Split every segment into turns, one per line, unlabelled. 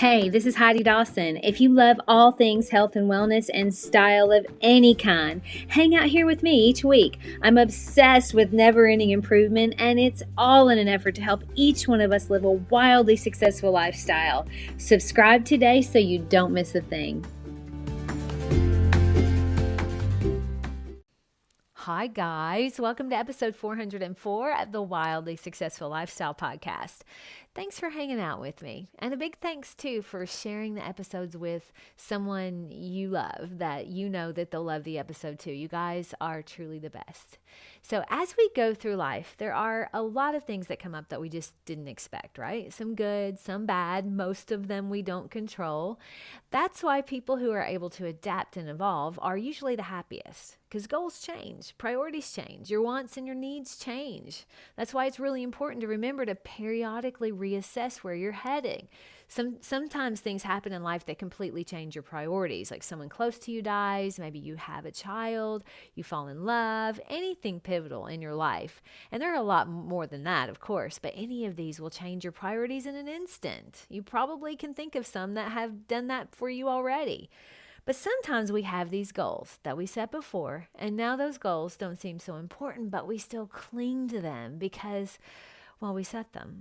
Hey, this is Heidi Dawson. If you love all things health and wellness and style of any kind, hang out here with me each week. I'm obsessed with never-ending improvement, and it's all in an effort to help each one of us live a wildly successful lifestyle. Subscribe today so you don't miss a thing. Hi, guys. Welcome to episode 404 of the Wildly Successful Lifestyle Podcast. Thanks for hanging out with me. And a big thanks, too, for sharing the episodes with someone you love that you know that they'll love the episode, too. You guys are truly the best. So as we go through life, there are a lot of things that come up that we just didn't expect, right? Some good, some bad. Most of them we don't control. That's why people who are able to adapt and evolve are usually the happiest. Because goals change, priorities change, your wants and your needs change. That's why it's really important to remember to periodically reassess where you're heading. Sometimes things happen in life that completely change your priorities, like someone close to you dies, maybe you have a child, you fall in love, anything pivotal in your life. And there are a lot more than that, of course, but any of these will change your priorities in an instant. You probably can think of some that have done that for you already. But sometimes we have these goals that we set before, and now those goals don't seem so important, but we still cling to them because, well, we set them.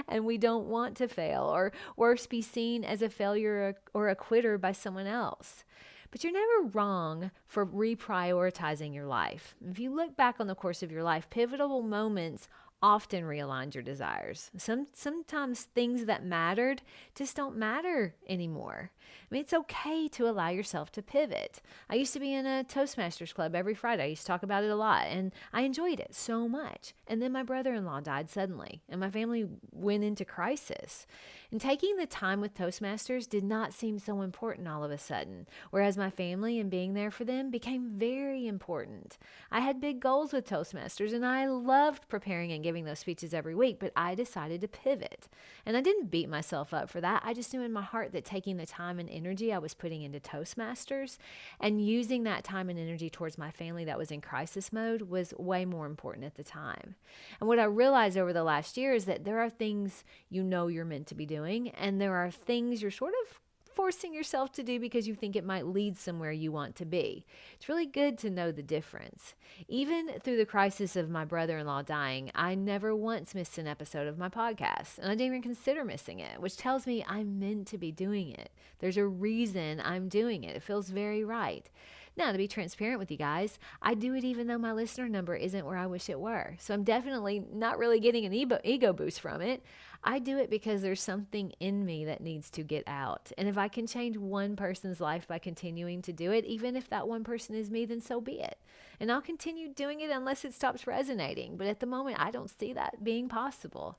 And we don't want to fail, or worse, be seen as a failure or a quitter by someone else. But you're never wrong for reprioritizing your life. If you look back on the course of your life, pivotal moments often realigned your desires. Sometimes things that mattered just don't matter anymore. I mean, it's okay to allow yourself to pivot. I used to be in a Toastmasters club every Friday. I used to talk about it a lot, and I enjoyed it so much. And then my brother-in-law died suddenly, and my family went into crisis. And taking the time with Toastmasters did not seem so important all of a sudden, whereas my family and being there for them became very important. I had big goals with Toastmasters, and I loved preparing and giving those speeches every week, but I decided to pivot. And I didn't beat myself up for that. I just knew in my heart that taking the time and energy I was putting into Toastmasters and using that time and energy towards my family that was in crisis mode was way more important at the time. And what I realized over the last year is that there are things you know you're meant to be doing, and there are things you're sort of forcing yourself to do because you think it might lead somewhere you want to be. It's really good to know the difference. Even through the crisis of my brother-in-law dying, I never once missed an episode of my podcast, and I didn't even consider missing it, which tells me I'm meant to be doing it. There's a reason I'm doing it. It feels very right. Now, to be transparent with you guys, I do it even though my listener number isn't where I wish it were. So I'm definitely not really getting an ego boost from it. I do it because there's something in me that needs to get out. And if I can change one person's life by continuing to do it, even if that one person is me, then so be it. And I'll continue doing it unless it stops resonating. But at the moment, I don't see that being possible.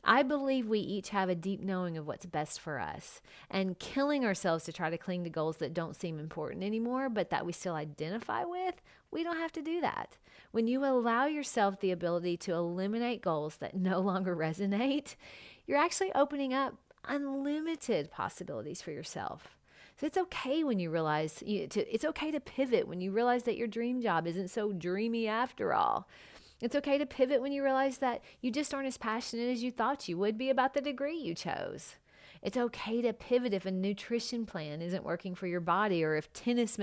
I believe we each have a deep knowing of what's best for us, and killing ourselves to try to cling to goals that don't seem important anymore, but that we still identify with, we don't have to do that. When you allow yourself the ability to eliminate goals that no longer resonate, you're actually opening up unlimited possibilities for yourself. So it's okay when you realize, it's okay to pivot when you realize that your dream job isn't so dreamy after all. It's okay to pivot when you realize that you just aren't as passionate as you thought you would be about the degree you chose. It's okay to pivot if a nutrition plan isn't working for your body, or if tennis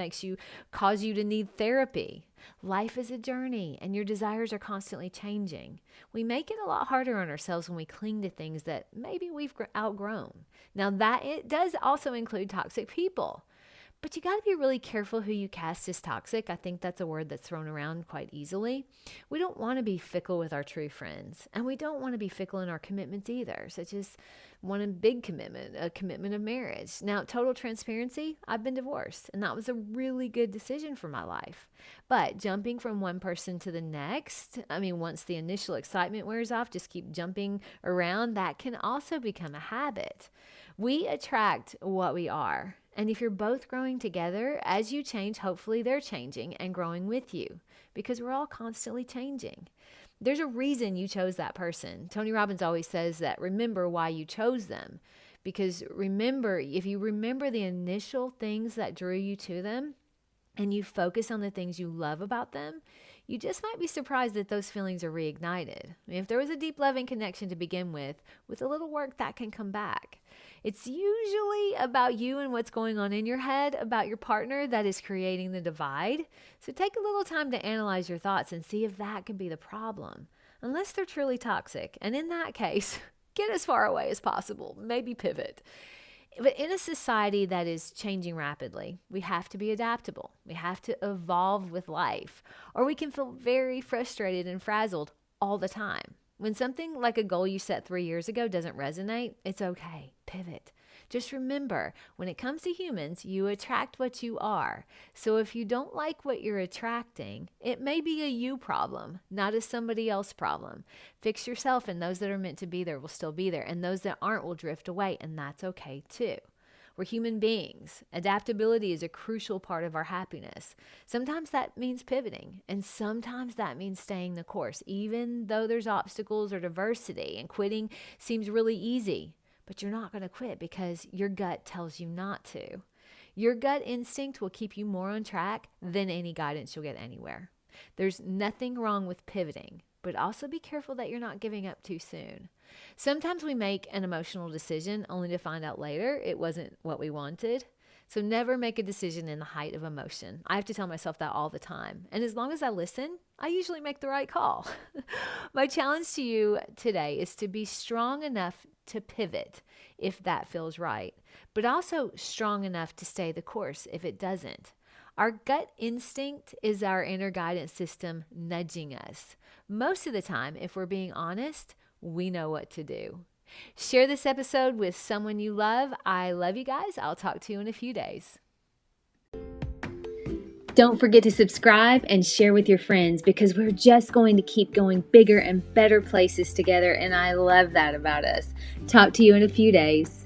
cause you to need therapy. Life is a journey, and your desires are constantly changing. We make it a lot harder on ourselves when we cling to things that maybe we've outgrown. Now, that it does also include toxic people. But you got to be really careful who you cast as toxic. I think that's a word that's thrown around quite easily. We don't want to be fickle with our true friends, and we don't want to be fickle in our commitments either, such as a big commitment, a commitment of marriage. Now, total transparency, I've been divorced, and that was a really good decision for my life. But jumping from one person to the next, once the initial excitement wears off, just keep jumping around, that can also become a habit. We attract what we are. And if you're both growing together, as you change, hopefully they're changing and growing with you, because we're all constantly changing. There's a reason you chose that person. Tony Robbins always says that remember why you chose them, because if you remember the initial things that drew you to them and you focus on the things you love about them, you just might be surprised that those feelings are reignited. If there was a deep loving connection to begin with a little work that can come back. It's usually about you and what's going on in your head about your partner that is creating the divide. So take a little time to analyze your thoughts and see if that could be the problem, unless they're truly toxic. And in that case, get as far away as possible, maybe pivot. But in a society that is changing rapidly, we have to be adaptable. We have to evolve with life, or we can feel very frustrated and frazzled all the time. When something like a goal you set 3 years ago doesn't resonate, it's okay. Pivot. Just remember, when it comes to humans, you attract what you are. So if you don't like what you're attracting, it may be a you problem, not a somebody else problem. Fix yourself, and those that are meant to be there will still be there, and those that aren't will drift away, and that's okay too. We're human beings. Adaptability is a crucial part of our happiness. Sometimes that means pivoting, and sometimes that means staying the course, even though there's obstacles or diversity, and quitting seems really easy. But you're not going to quit because your gut tells you not to. Your gut instinct will keep you more on track than any guidance you'll get anywhere. There's nothing wrong with pivoting, but also be careful that you're not giving up too soon. Sometimes we make an emotional decision only to find out later it wasn't what we wanted. So never make a decision in the height of emotion. I have to tell myself that all the time. And as long as I listen, I usually make the right call. My challenge to you today is to be strong enough to pivot if that feels right, but also strong enough to stay the course if it doesn't. Our gut instinct is our inner guidance system nudging us. Most of the time, if we're being honest, we know what to do. Share this episode with someone you love. I love you guys. I'll talk to you in a few days. Don't forget to subscribe and share with your friends, because we're just going to keep going bigger and better places together, and I love that about us. Talk to you in a few days.